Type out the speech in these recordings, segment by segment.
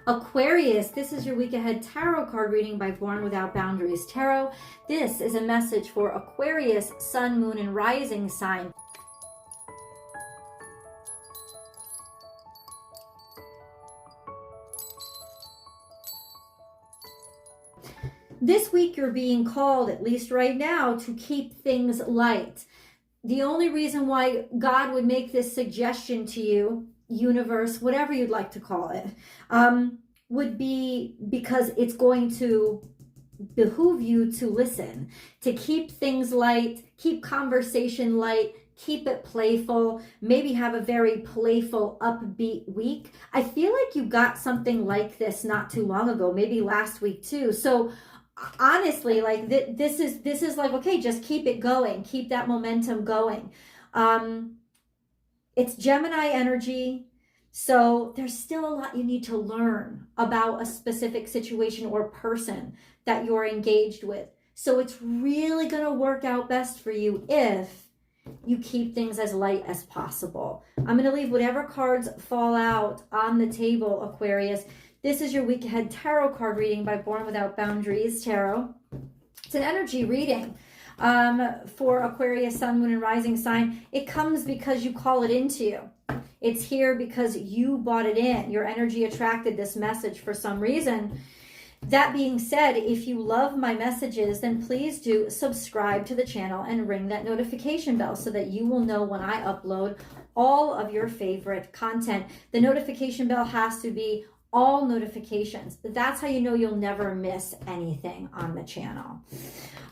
Aquarius, this is your week ahead tarot card reading by Born Without Boundaries Tarot. This is a message for Aquarius, Sun, Moon, and Rising sign. This week you're being called, at least right now, to keep things light. The only reason why God would make this suggestion to you, universe, whatever you'd like to call it, would be because it's going to behoove you to listen, to keep things light, keep conversation light, keep it playful, maybe have a very playful, upbeat week. I feel like you got something like this not too long ago, maybe last week too. So honestly, like this is like, okay, just keep it going, keep that momentum going. It's Gemini energy. So there's still a lot you need to learn about a specific situation or person that you're engaged with. So it's really going to work out best for you if you keep things as light as possible. I'm going to leave whatever cards fall out on the table, Aquarius. This is your week ahead tarot card reading by Born Without Boundaries Tarot. It's an energy reading for Aquarius, Sun, Moon, and Rising sign. It comes because you call it into you. It's here because you bought it in. Your energy attracted this message for some reason. That being said, if you love my messages, then please do subscribe to the channel and ring that notification bell so that you will know when I upload all of your favorite content. The notification bell has to be all notifications. That's how you know you'll never miss anything on the channel.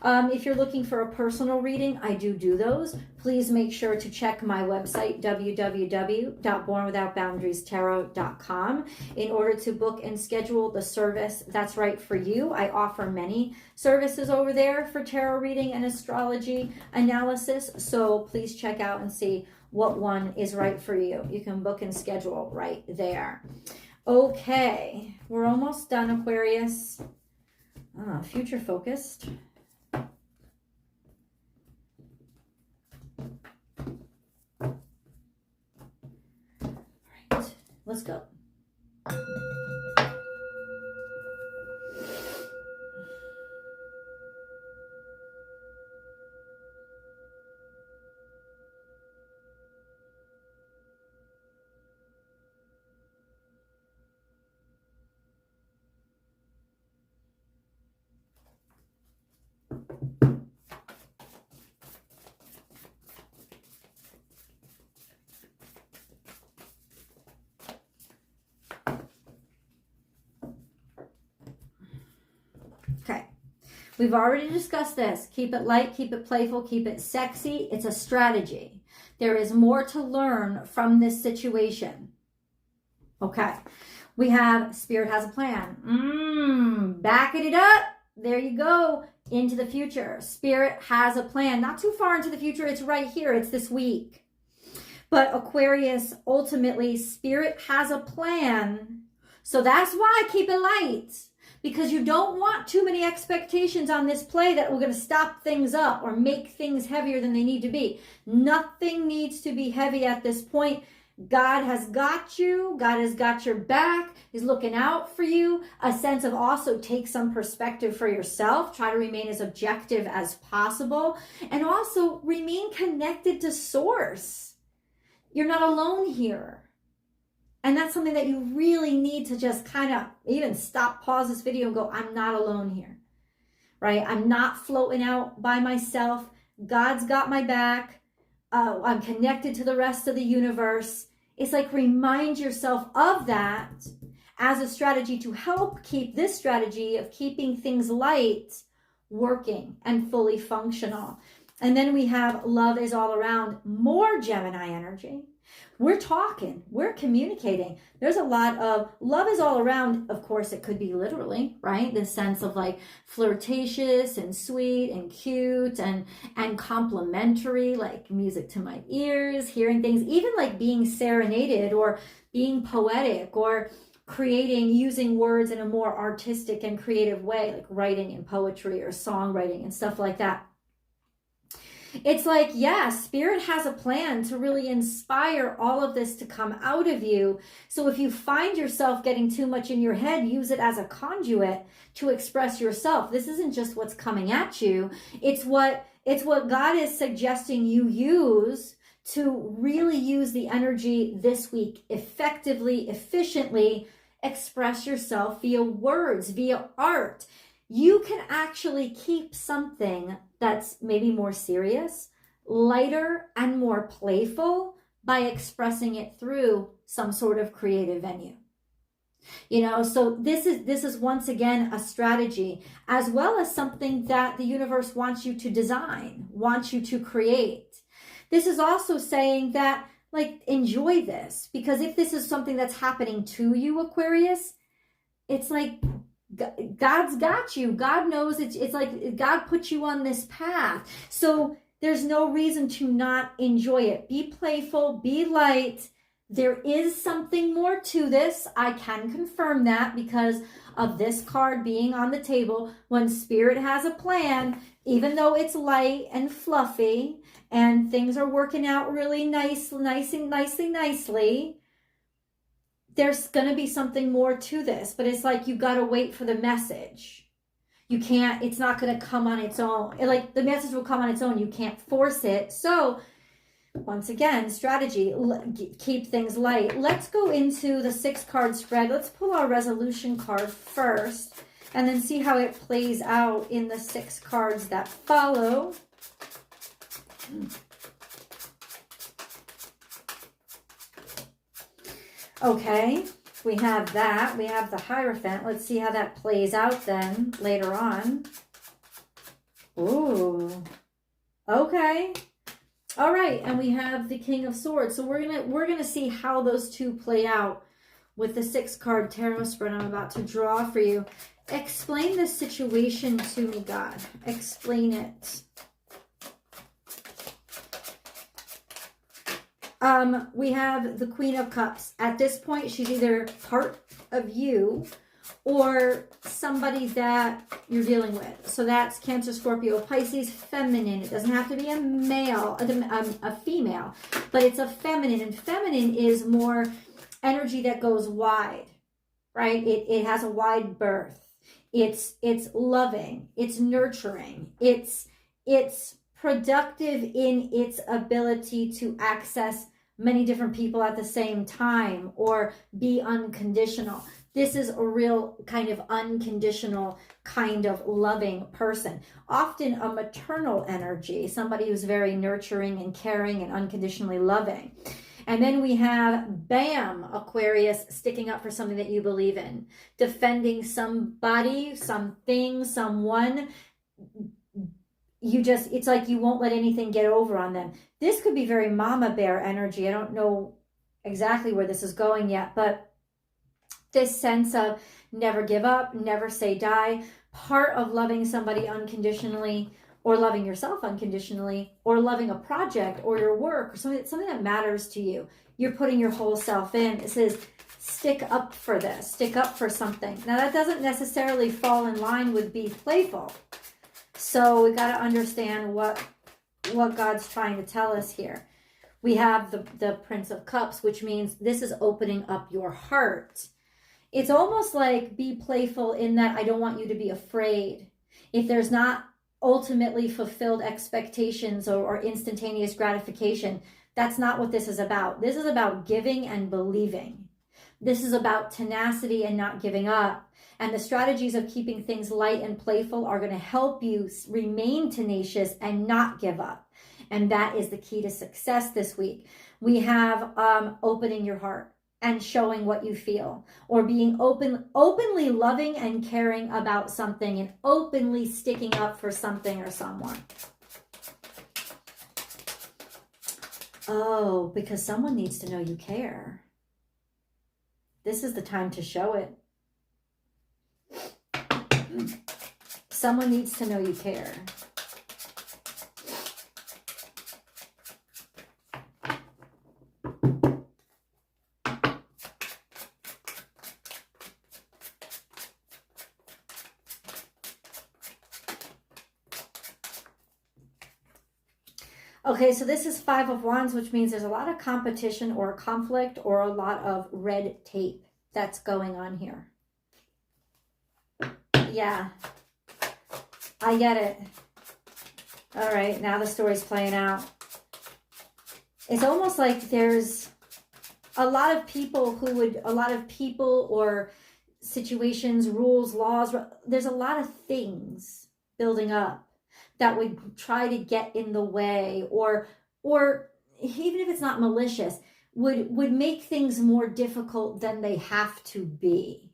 If you're looking for a personal reading, I do those. Please make sure to check my website, www.bornwithoutboundariestarot.com, in order to book and schedule the service that's right for you. I offer many services over there for tarot reading and astrology analysis, so please check out and see what one is right for you. You can book and schedule right there. Okay, we're almost done, Aquarius. Future focused. All right, let's go. Okay, we've already discussed this. Keep it light, keep it playful, keep it sexy. It's a strategy. There is more to learn from this situation. Okay, we have Spirit has a plan. Backing it up. There you go. Into the future. Spirit has a plan. Not too far into the future. It's right here. It's this week. But Aquarius, ultimately, Spirit has a plan. So that's why I keep it light. Because you don't want too many expectations on this play that we're going to stop things up or make things heavier than they need to be. Nothing needs to be heavy at this point. God has got you. God has got your back. He's looking out for you. A sense of also take some perspective for yourself. Try to remain as objective as possible. And also remain connected to source. You're not alone here. And that's something that you really need to just kind of even stop, pause this video and go, I'm not alone here, right? I'm not floating out by myself. God's got my back. I'm connected to the rest of the universe. It's like remind yourself of that as a strategy to help keep this strategy of keeping things light working and fully functional. And then we have love is all around, more Gemini energy. We're talking, we're communicating. There's a lot of love is all around. Of course, it could be literally, right? This sense of like flirtatious and sweet and cute and complimentary, like music to my ears, hearing things, even like being serenaded or being poetic or creating, using words in a more artistic and creative way, like writing and poetry or songwriting and stuff like that. It's like, yeah, Spirit has a plan to really inspire all of this to come out of you. So if you find yourself getting too much in your head, use it as a conduit to express yourself. This isn't just what's coming at you. It's what God is suggesting you use to really use the energy this week effectively, efficiently, express yourself via words, via art. You can actually keep something that's maybe more serious, lighter, and more playful by expressing it through some sort of creative venue. So this is once again a strategy, as well as something that the universe wants you to design, wants you to create. This is also saying that, like, enjoy this, because if this is something that's happening to you, Aquarius, it's like God's got you. God knows it's like God put you on this path. So there's no reason to not enjoy it. Be playful, be light. There is something more to this. I can confirm that because of this card being on the table. When Spirit has a plan, even though it's light and fluffy and things are working out really nicely, there's going to be something more to this. But it's like you got to wait for the message. You can't, it's not going to come on its own. Like, the message will come on its own. You can't force it. So once again, strategy, keep things light. Let's go into the 6-card spread. Let's pull our resolution card first and then see how it plays out in the 6 cards that follow. Okay, we have that. We have the Hierophant. Let's see how that plays out then later on. Ooh, okay. All right, and we have the King of Swords. So we're gonna see how those two play out with the 6-card tarot spread I'm about to draw for you. Explain this situation to me, God. Explain it. We have the Queen of Cups. At this point, she's either part of you or somebody that you're dealing with. So that's Cancer, Scorpio, Pisces, feminine. It doesn't have to be a male, a female, but it's a feminine. And feminine is more energy that goes wide, right? It has a wide berth. It's loving. It's nurturing. It's productive in its ability to access many different people at the same time or be unconditional. This is a real kind of unconditional, kind of loving person. Often a maternal energy, somebody who's very nurturing and caring and unconditionally loving. And then we have, bam, Aquarius, sticking up for something that you believe in, defending somebody, something, someone. It's like you won't let anything get over on them. This could be very mama bear energy. I don't know exactly where this is going yet, but this sense of never give up, never say die, part of loving somebody unconditionally, or loving yourself unconditionally, or loving a project or your work or something that matters to you. You're putting your whole self in. It says, stick up for this, stick up for something. Now that doesn't necessarily fall in line with be playful. So we got to understand what God's trying to tell us here. We have the Prince of Cups, which means this is opening up your heart. It's almost like be playful in that I don't want you to be afraid. If there's not ultimately fulfilled expectations or instantaneous gratification, that's not what this is about. This is about giving and believing. This is about tenacity and not giving up. And the strategies of keeping things light and playful are going to help you remain tenacious and not give up. And that is the key to success this week. We have opening your heart and showing what you feel, or being openly loving and caring about something, and openly sticking up for something or someone. Oh, because someone needs to know you care. This is the time to show it. Someone needs to know you care. Okay, so this is Five of Wands, which means there's a lot of competition or conflict or a lot of red tape that's going on here. Yeah, I get it. All right, now the story's playing out. It's almost like there's a lot of people or situations, rules, laws, there's a lot of things building up that would try to get in the way, or even if it's not malicious, would make things more difficult than they have to be,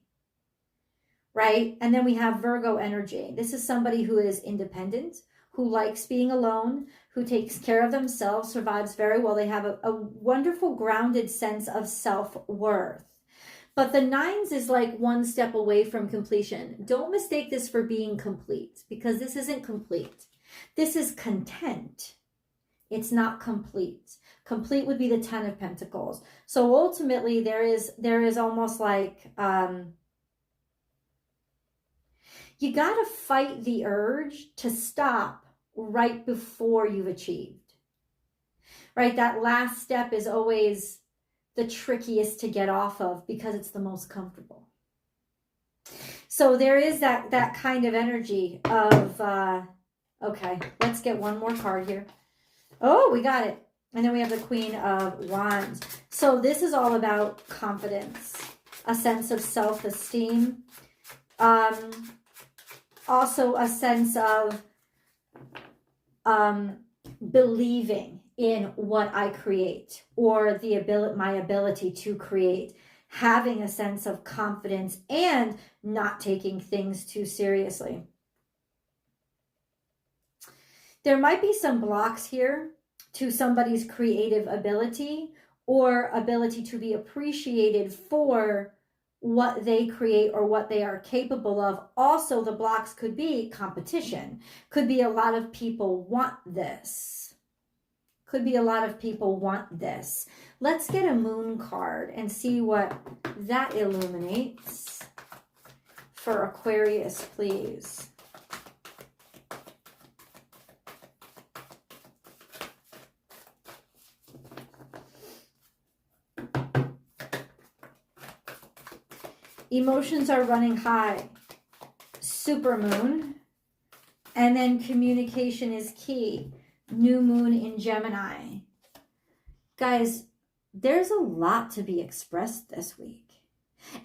right? And then we have Virgo energy. This is somebody who is independent, who likes being alone, who takes care of themselves, survives very well. They have a wonderful grounded sense of self-worth. But the nines is like one step away from completion. Don't mistake this for being complete, because this isn't complete. This is content. It's not complete. Complete would be the 10 of Pentacles. So ultimately there is almost like, you got to fight the urge to stop right before you've achieved, right? That last step is always the trickiest to get off of because it's the most comfortable. So there is that kind of energy of, okay, let's get one more card here. Oh, we got it. And then we have the Queen of Wands. So this is all about confidence, a sense of self-esteem, also a sense of believing in what I create, or my ability to create, having a sense of confidence and not taking things too seriously. There might be some blocks here to somebody's creative ability or ability to be appreciated for what they create or what they are capable of. Also, the blocks could be competition. Could be a lot of people want this. Could be a lot of people want this. Let's get a moon card and see what that illuminates for Aquarius, please. Emotions are running high. Supermoon. And then communication is key. New moon in Gemini. Guys, there's a lot to be expressed this week.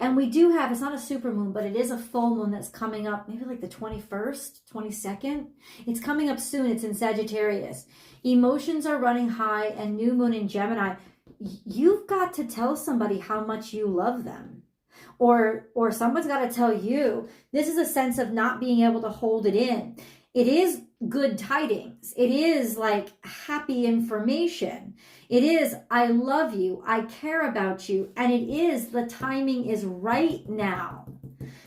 And we do have, it's not a supermoon, but it is a full moon that's coming up, maybe like the 21st, 22nd. It's coming up soon. It's in Sagittarius. Emotions are running high and new moon in Gemini. You've got to tell somebody how much you love them. Or someone's got to tell you. This is a sense of not being able to hold it in. It is good tidings. It is like happy information. It is, I love you. I care about you. And it is, the timing is right now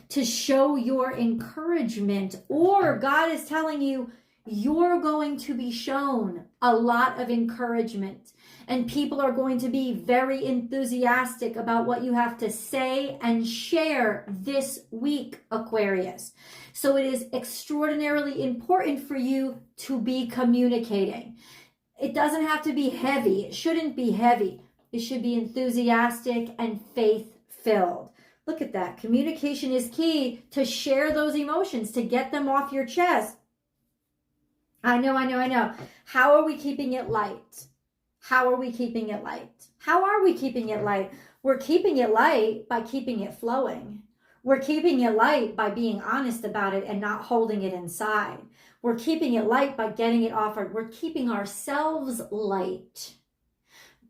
to show your encouragement. Or God is telling you, you're going to be shown a lot of encouragement. And people are going to be very enthusiastic about what you have to say and share this week, Aquarius. So it is extraordinarily important for you to be communicating. It doesn't have to be heavy. It shouldn't be heavy. It should be enthusiastic and faith-filled. Look at that. Communication is key to share those emotions, to get them off your chest. I know. How are we keeping it light? How are we keeping it light? How are we keeping it light? We're keeping it light by keeping it flowing. We're keeping it light by being honest about it and not holding it inside. We're keeping it light by getting it off. We're keeping ourselves light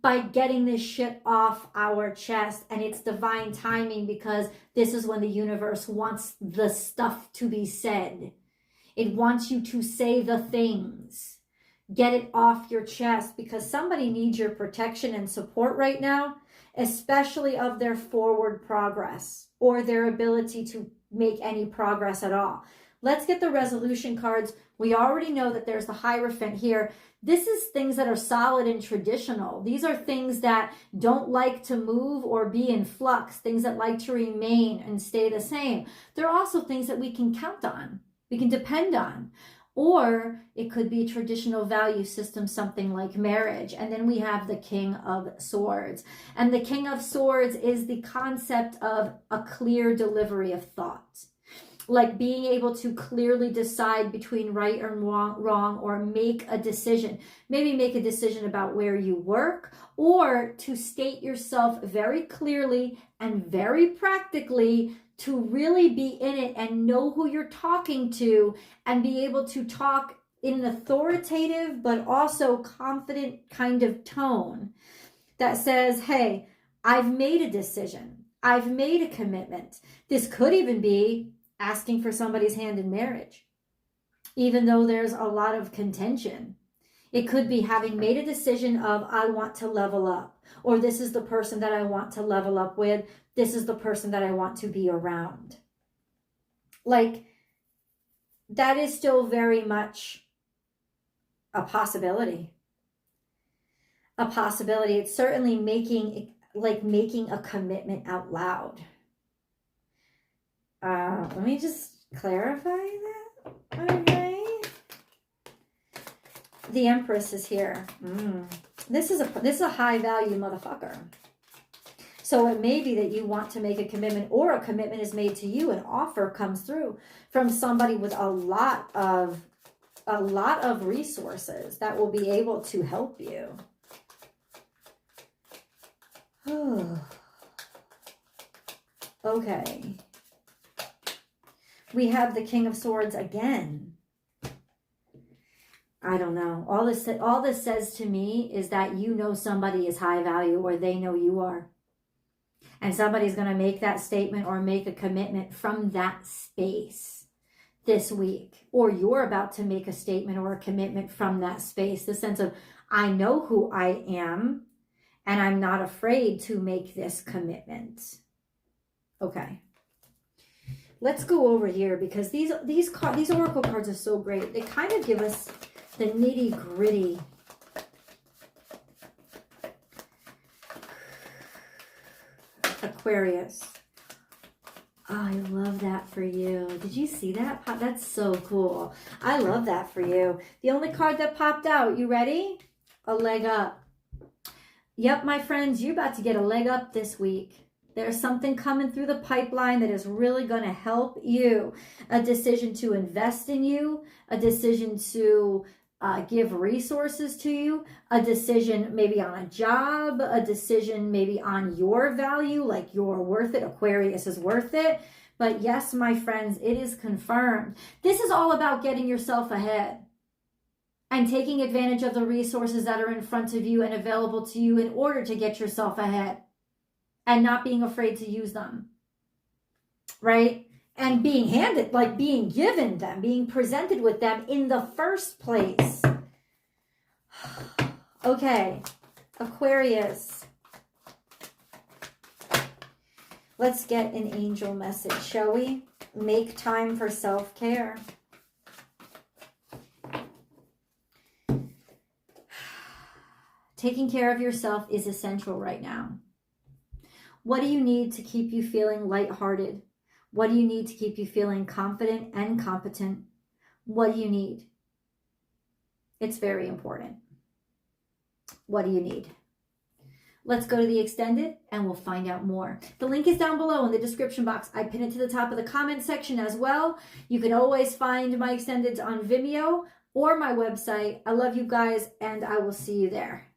by getting this shit off our chest. And it's divine timing, because this is when the universe wants the stuff to be said. It wants you to say the things. Get it off your chest, because somebody needs your protection and support right now, especially of their forward progress or their ability to make any progress at all. Let's get the resolution cards. We already know that there's the Hierophant here. This is things that are solid and traditional. These are things that don't like to move or be in flux, things that like to remain and stay the same. They're also things that we can count on, we can depend on. Or it could be traditional value system, something like marriage. And then we have the King of Swords. And the King of Swords is the concept of a clear delivery of thought. Like being able to clearly decide between right and wrong, or make a decision. Maybe make a decision about where you work, or to state yourself very clearly and very practically, to really be in it and know who you're talking to, and be able to talk in an authoritative but also confident kind of tone that says, hey, I've made a decision. I've made a commitment. This could even be asking for somebody's hand in marriage, even though there's a lot of contention. It could be having made a decision of, I want to level up, or this is the person that I want to level up with. This is the person that I want to be around. Like, that is still very much a possibility. A possibility. It's certainly making a commitment out loud. Let me just clarify that. Okay. The Empress is here. This is a high value motherfucker. So it may be that you want to make a commitment, or a commitment is made to you. An offer comes through from somebody with a lot of resources that will be able to help you. Okay. We have the King of Swords again. I don't know. All this says to me is that you know somebody is high value, or they know you are. And somebody's going to make that statement or make a commitment from that space this week. Or you're about to make a statement or a commitment from that space. The sense of, I know who I am, and I'm not afraid to make this commitment. Okay. Let's go over here, because these oracle cards are so great. They kind of give us the nitty gritty. Aquarius. Oh, I love that for you. Did you see that? That's so cool. I love that for you. The only card that popped out, you ready? A leg up. Yep, my friends, you're about to get a leg up this week. There's something coming through the pipeline that is really going to help you. A decision to invest in you, a decision to give resources to you, a decision maybe on a job, a decision maybe on your value, like you're worth it. Aquarius is worth it. But yes, my friends, it is confirmed. This is all about getting yourself ahead and taking advantage of the resources that are in front of you and available to you in order to get yourself ahead, and not being afraid to use them, right? And being handed, like being given them, being presented with them in the first place. Okay, Aquarius. Let's get an angel message, shall we? Make time for self-care. Taking care of yourself is essential right now. What do you need to keep you feeling lighthearted? What do you need to keep you feeling confident and competent? What do you need? It's very important. What do you need? Let's go to the extended and we'll find out more. The link is down below in the description box. I pin it to the top of the comment section as well. You can always find my extendeds on Vimeo or my website. I love you guys, and I will see you there.